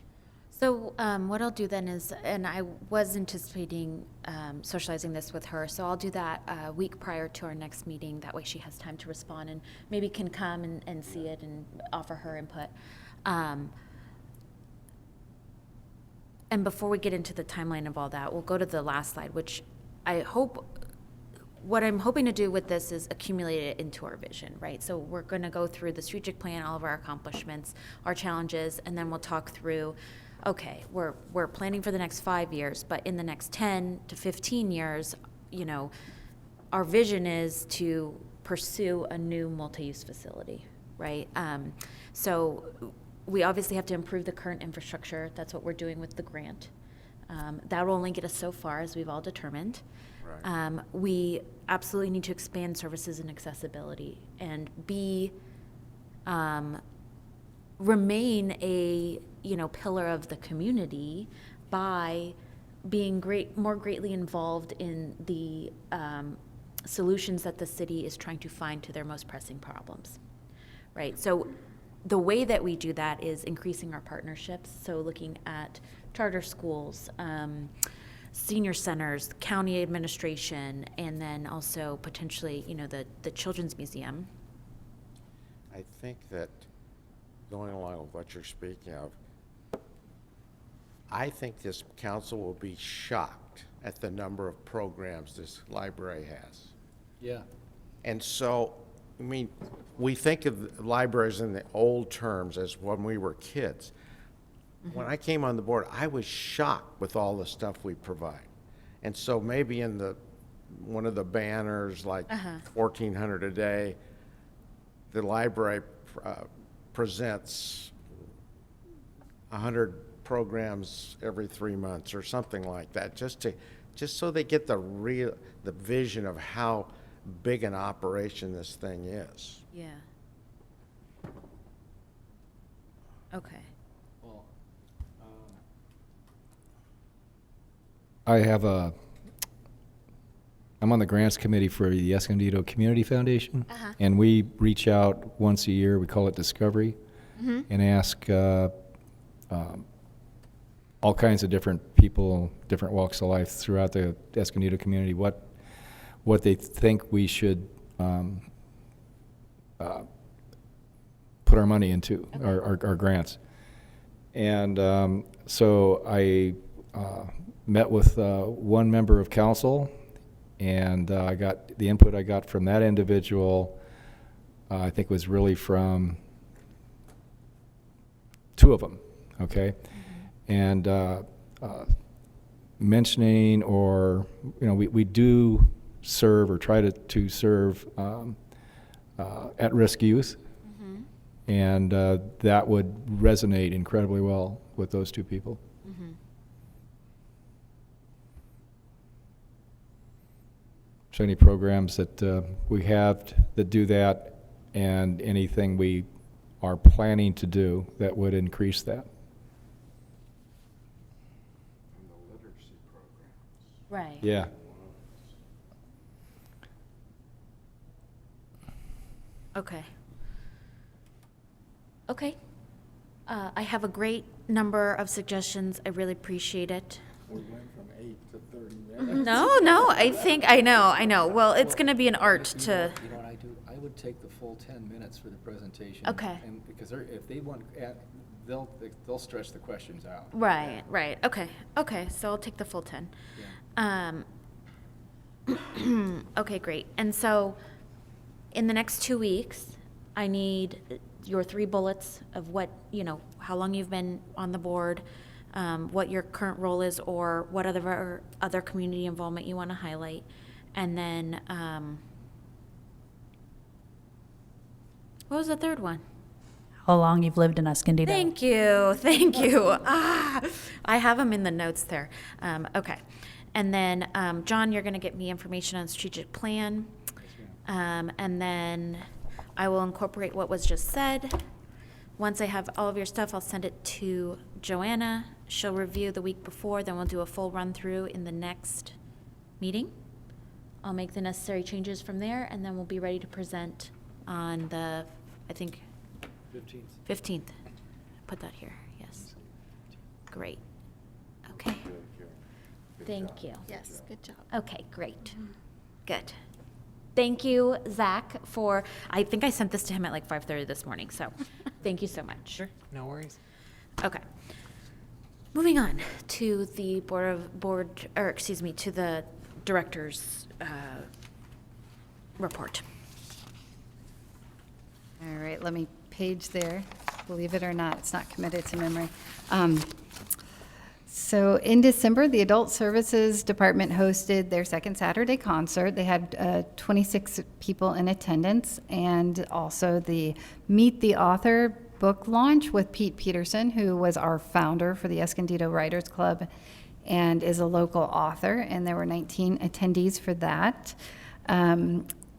So what I'll do then is, and I was anticipating socializing this with her, so I'll do that a week prior to our next meeting. That way she has time to respond and maybe can come and see it and offer her input. And before we get into the timeline of all that, we'll go to the last slide, which I hope, what I'm hoping to do with this is accumulate it into our vision, right? So we're going to go through the strategic plan, all of our accomplishments, our challenges, and then we'll talk through, okay, we're planning for the next 5 years, but in the next 10 to 15 years, you know, our vision is to pursue a new multi-use facility, right? So we obviously have to improve the current infrastructure. That's what we're doing with the grant. That will only get us so far, as we've all determined. Right. We absolutely need to expand services and accessibility and remain a, pillar of the community by being more greatly involved in the solutions that the city is trying to find to their most pressing problems, right? So the way that we do that is increasing our partnerships. So looking at charter schools, senior centers, county administration, and then also potentially, the Children's Museum. I think that going along with what you're speaking of, I think this council will be shocked at the number of programs this library has. Yeah. And so, I mean, we think of libraries in the old terms as when we were kids. When I came on the board, I was shocked with all the stuff we provide. And so maybe in one of the banners, like 1,400 a day, the library presents 100 programs every 3 months or something like that, just so they get the vision of how big an operation this thing is. Yeah. Okay. I'm on the grants committee for the Escondido Community Foundation, and we reach out once a year, we call it Discovery, and ask all kinds of different people, different walks of life throughout the Escondido community, what they think we should put our money into, our grants. And so I met with one member of council, and I got the input I got from that individual, I think was really from two of them, okay? And mentioning, or, we do serve or try to serve at-risk youth, and that would resonate incredibly well with those two people. So any programs that we have that do that, and anything we are planning to do that would increase that. And the literacy programs. Right. Yeah. Okay. Okay. I have a great number of suggestions. I really appreciate it. We went from 8 to 30 minutes. No, I know. Well, it's going to be an art to, You know what I do? I would take the full 10 minutes for the presentation. Okay. And because if they want, they'll stretch the questions out. right. Okay, so I'll take the full 10. Okay, great. And so in the next 2 weeks, I need your 3 bullets of what, how long you've been on the board, what your current role is, or what other community involvement you want to highlight. And then, what was the third one? How long you've lived in Escondido? Thank you. I have them in the notes there. Okay. And then, John, you're going to get me information on strategic plan. And then I will incorporate what was just said. Once I have all of your stuff, I'll send it to Joanna. She'll review the week before, then we'll do a full run-through in the next meeting. I'll make the necessary changes from there, and then we'll be ready to present on the, I think, 15th. Put that here, yes. Great. Okay. Thank you. Yes, good job. Okay, great. Good. Thank you, Zach, I think I sent this to him at like 5:30 this morning, so thank you so much. Sure, no worries. Okay. Moving on to the to the director's report. All right, let me page there. Believe it or not, it's not committed to memory. So in December, the Adult Services Department hosted their second Saturday concert. They had 26 people in attendance, and also the Meet the Author book launch with Pete Peterson, who was our founder for the Escondido Writers Club and is a local author, and there were 19 attendees for that.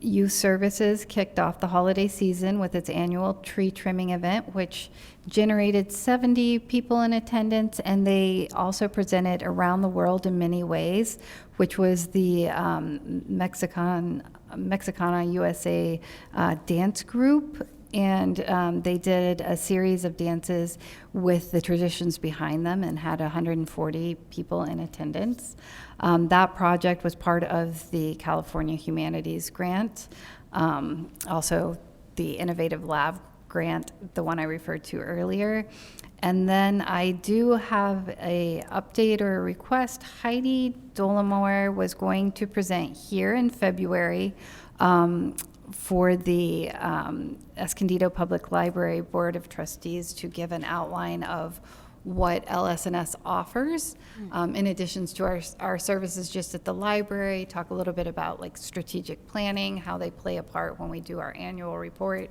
Youth Services kicked off the holiday season with its annual tree trimming event, which generated 70 people in attendance, and they also presented Around the World in Many Ways, which was the Mexicana USA dance group. And they did a series of dances with the traditions behind them and had 140 people in attendance. That project was part of the California Humanities Grant, also the Innovative Lab Grant, the one I referred to earlier. And then I do have a update or a request. Heidi Dolomore was going to present here in February for the Escondido Public Library Board of Trustees to give an outline of what LS&S offers, in addition to our services just at the library, talk a little bit about like strategic planning, how they play a part when we do our annual report,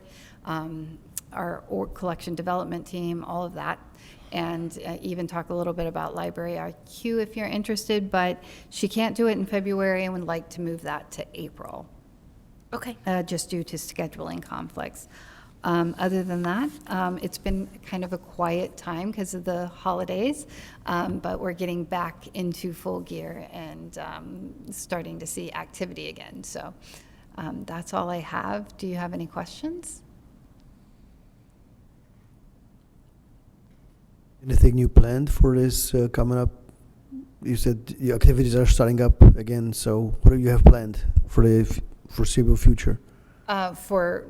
our collection development team, all of that, and even talk a little bit about Library IQ if you're interested, but she can't do it in February and would like to move that to April. Okay. Just due to scheduling conflicts. Other than that, it's been kind of a quiet time because of the holidays, but we're getting back into full gear and starting to see activity again. So that's all I have. Do you have any questions? Anything new planned for this coming up? You said the activities are starting up again, so what do you have planned for the foreseeable future? I'm sorry.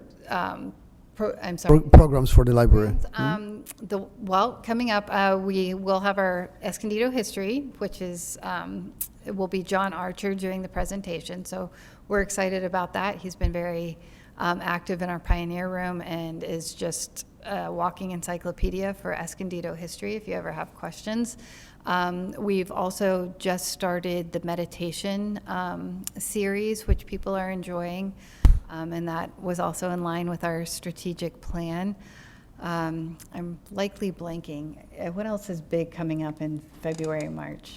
Programs for the library. Coming up, we will have our Escondido history, which is, it will be John Archer doing the presentation. So we're excited about that. He's been very active in our Pioneer Room and is just a walking encyclopedia for Escondido history if you ever have questions. We've also just started the meditation series, which people are enjoying. And that was also in line with our strategic plan. I'm likely blanking. What else is big coming up in February, March?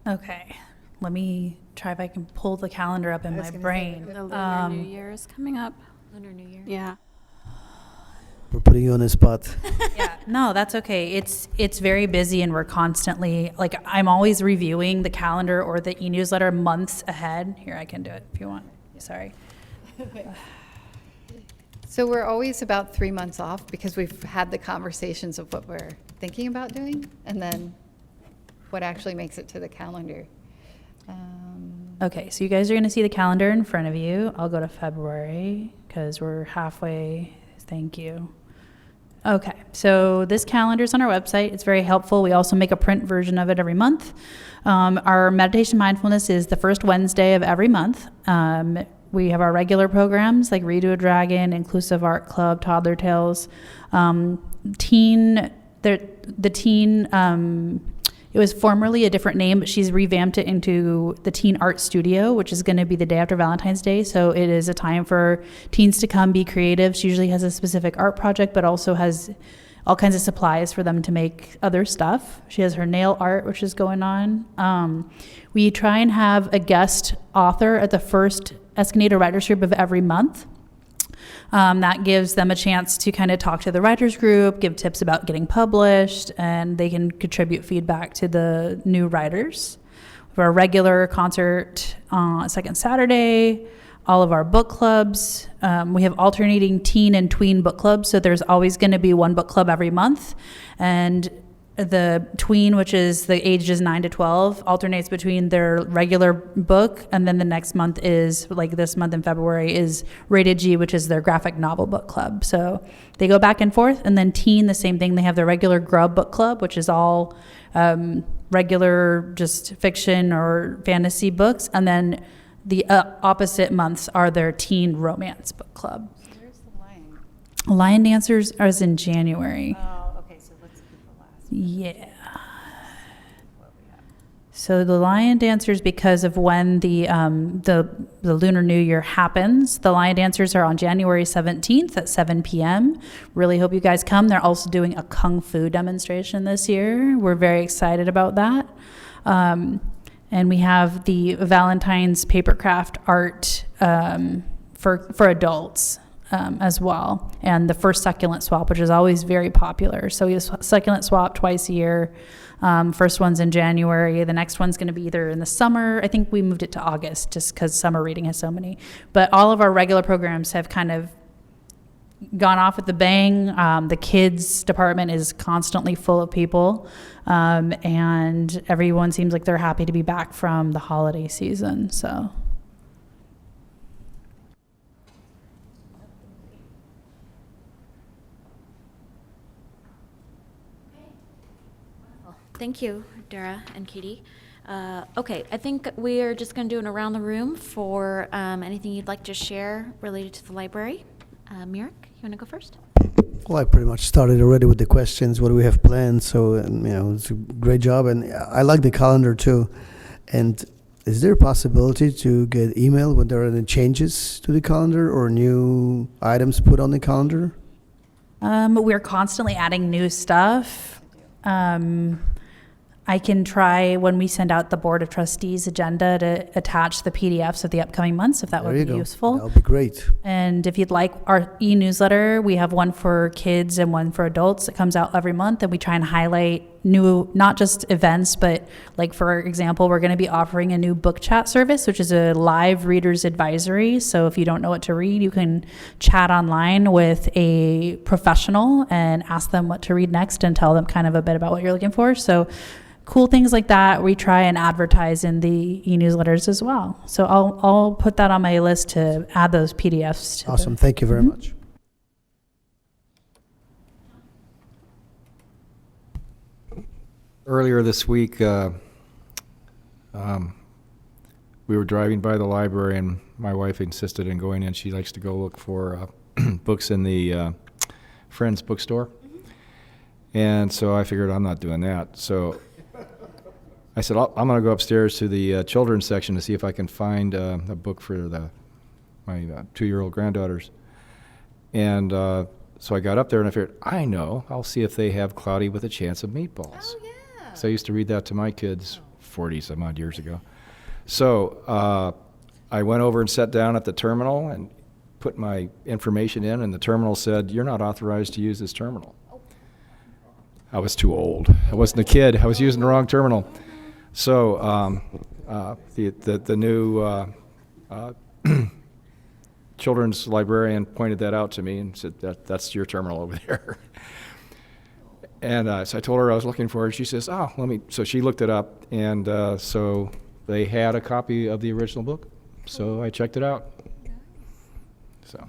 Okay, let me try if I can pull the calendar up in my brain. The Lunar New Year is coming up. Lunar New Year. Yeah. We're putting you on the spot. Yeah, no, that's okay. It's very busy, and we're constantly, like, I'm always reviewing the calendar or the e-newsletter months ahead. Here, I can do it if you want. Sorry. So we're always about 3 months off because we've had the conversations of what we're thinking about doing and then what actually makes it to the calendar. Okay, so you guys are going to see the calendar in front of you. I'll go to February because we're halfway. Thank you. Okay, so this calendar is on our website. It's very helpful. We also make a print version of it every month. Our meditation mindfulness is the first Wednesday of every month. We have our regular programs like Redo a Dragon, Inclusive Art Club, Toddler Tales, it was formerly a different name, but she's revamped it into the Teen Art Studio, which is going to be the day after Valentine's Day. So it is a time for teens to come be creative. She usually has a specific art project, but also has all kinds of supplies for them to make other stuff. She has her nail art, which is going on. We try and have a guest author at the first Escondido Writers Group of every month. That gives them a chance to kind of talk to the writers group, give tips about getting published, and they can contribute feedback to the new writers. We have our regular concert second Saturday, all of our book clubs. We have alternating teen and tween book clubs, so there's always going to be one book club every month. And the tween, which is the ages 9 to 12, alternates between their regular book, and then the next month is, like this month in February, is Rated G, which is their graphic novel book club. So they go back and forth. And then teen, the same thing. They have their regular Grub book club, which is all regular just fiction or fantasy books, and then the opposite months are their teen romance book club. Where's the line? Lion Dancers is in January. Oh, okay, so let's keep the last. Yeah. So the Lion Dancers, because of when the Lunar New Year happens, the Lion Dancers are on January 17th at 7 p.m. Really hope you guys come. They're also doing a Kung Fu demonstration this year. We're very excited about that. And we have the Valentine's papercraft art for adults as well. And the first succulent swap, which is always very popular. So we have succulent swap twice a year. First one's in January. The next one's going to be either in the summer. I think we moved it to August just because summer reading has so many. But all of our regular programs have kind of gone off with the bang. The kids department is constantly full of people. And everyone seems like they're happy to be back from the holiday season. So. Thank you, Dara and Katie. Okay, I think we are just going to do an around the room for anything you'd like to share related to the library. Mirek, you want to go first? Well, I pretty much started already with the questions. What do we have planned? So, it's a great job, and I like the calendar too. And is there a possibility to get email when there are any changes to the calendar or new items put on the calendar? We're constantly adding new stuff. I can try when we send out the Board of Trustees agenda to attach the PDFs of the upcoming months, if that There would you be go. useful. That would be great. And if you'd like our e-newsletter, we have one for kids and one for adults that comes out every month, and we try and highlight new, not just events, but like, for example, we're going to be offering a new book chat service, which is a live reader's advisory. So if you don't know what to read, you can chat online with a professional and ask them what to read next and tell them kind of a bit about what you're looking for. So cool things like that we try and advertise in the e-newsletters as well. So I'll put that on my list to add those PDFs to Awesome. Thank you very much. Earlier this week, we were driving by the library, and my wife insisted in going in. She likes to go look for books in the Friends bookstore. And so I figured I'm not doing that. So I said, I'm going to go upstairs to the children's section to see if I can find a book for my 2-year-old granddaughters. And so I got up there and I figured, I'll see if they have Cloudy with a Chance of Meatballs. Oh, yeah. So I used to read that to my kids 40 some odd years ago. So I went over and sat down at the terminal and put my information in, and the terminal said, "You're not authorized to use this terminal." I was too old. I wasn't a kid. I was using the wrong terminal. So the new children's librarian pointed that out to me and said, that's your terminal over there. And so I told her I was looking for it. She says, so she looked it up, and so they had a copy of the original book. So I checked it out. So.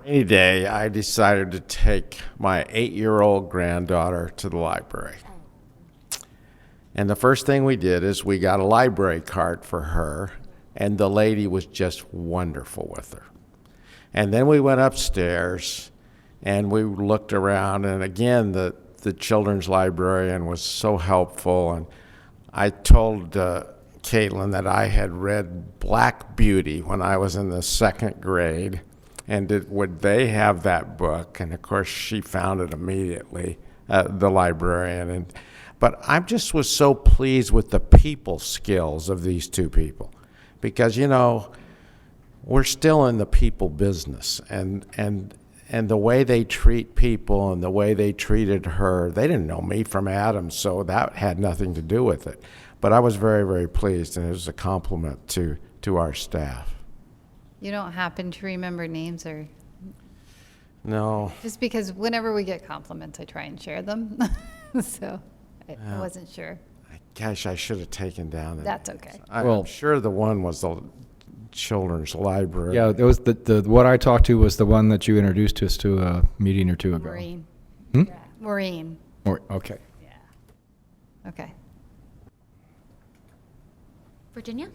Any day, I decided to take my 8-year-old granddaughter to the library. And the first thing we did is we got a library card for her, and the lady was just wonderful with her. And then we went upstairs, and we looked around, and again, the children's librarian was so helpful. And I told Caitlin that I had read Black Beauty when I was in the 2nd grade. And would they have that book? And of course, she found it immediately, the librarian. But I just was so pleased with the people skills of these two people, because we're still in the people business, and the way they treat people and the way they treated her, they didn't know me from Adam, so that had nothing to do with it. But I was very, very pleased, and it was a compliment to our staff. You don't happen to remember names, or No. just because whenever we get compliments, I try and share them. So I wasn't sure. Gosh, I should have taken down. That's okay. I'm Well- sure the one was children's library. Yeah, it was what I talked to was the one that you introduced us to a meeting or two ago. Maureen. Hmm? Maureen. Okay. Okay. Virginia?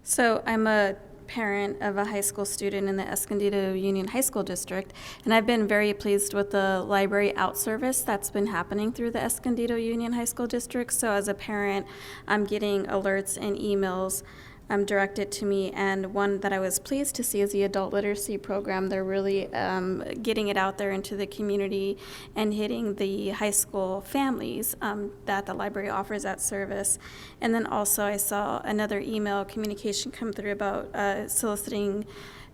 So I'm a parent of a high school student in the Escondido Union High School District, and I've been very pleased with the library out service that's been happening through the Escondido Union High School District. So as a parent, I'm getting alerts and emails directed to me, and one that I was pleased to see is the adult literacy program. They're really getting it out there into the community and hitting the high school families that the library offers that service. And then also I saw another email communication come through about soliciting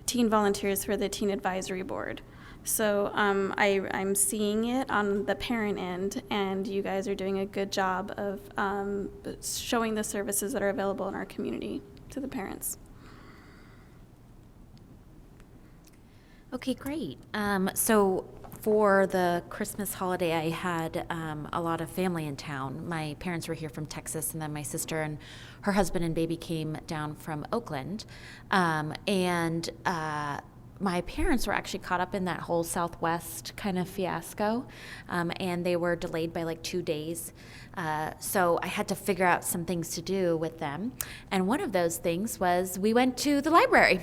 teen volunteers for the Teen Advisory Board. So I'm seeing it on the parent end, and you guys are doing a good job of showing the services that are available in our community to the parents. Okay, great. So for the Christmas holiday, I had a lot of family in town. My parents were here from Texas, and then my sister and her husband and baby came down from Oakland. My parents were actually caught up in that whole Southwest kind of fiasco, and they were delayed by like 2 days. So I had to figure out some things to do with them. And one of those things was we went to the library.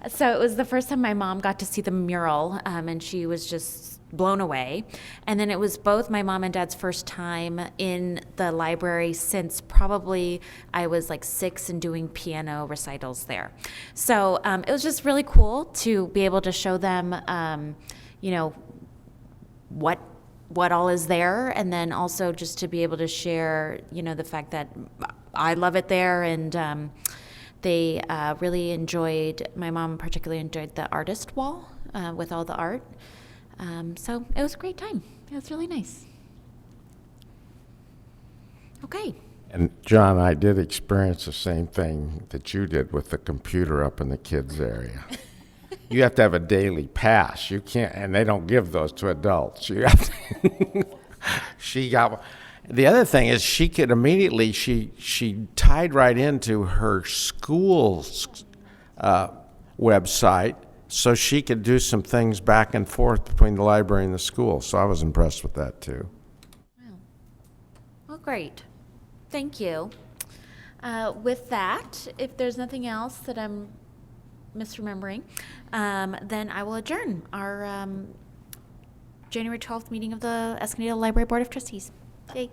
So it was the first time my mom got to see the mural, and she was just blown away. And then it was both my mom and dad's first time in the library since probably I was like 6 and doing piano recitals there. So it was just really cool to be able to show them, what all is there, and then also just to be able to share, the fact that I love it there, and they really enjoyed, my mom particularly enjoyed the artist wall with all the art. So it was a great time. It was really nice. Okay. And John, I did experience the same thing that you did with the computer up in the kids' area. You have to have a daily pass. You can't, and they don't give those to adults. You have to she got. The other thing is, she could immediately. She tied right into her school's website, so she could do some things back and forth between the library and the school. So I was impressed with that too. Wow. Well, great. Thank you. With that, if there's nothing else that I'm misremembering, then I will adjourn our January 12th meeting of the Escondido Library Board of Trustees. Yay.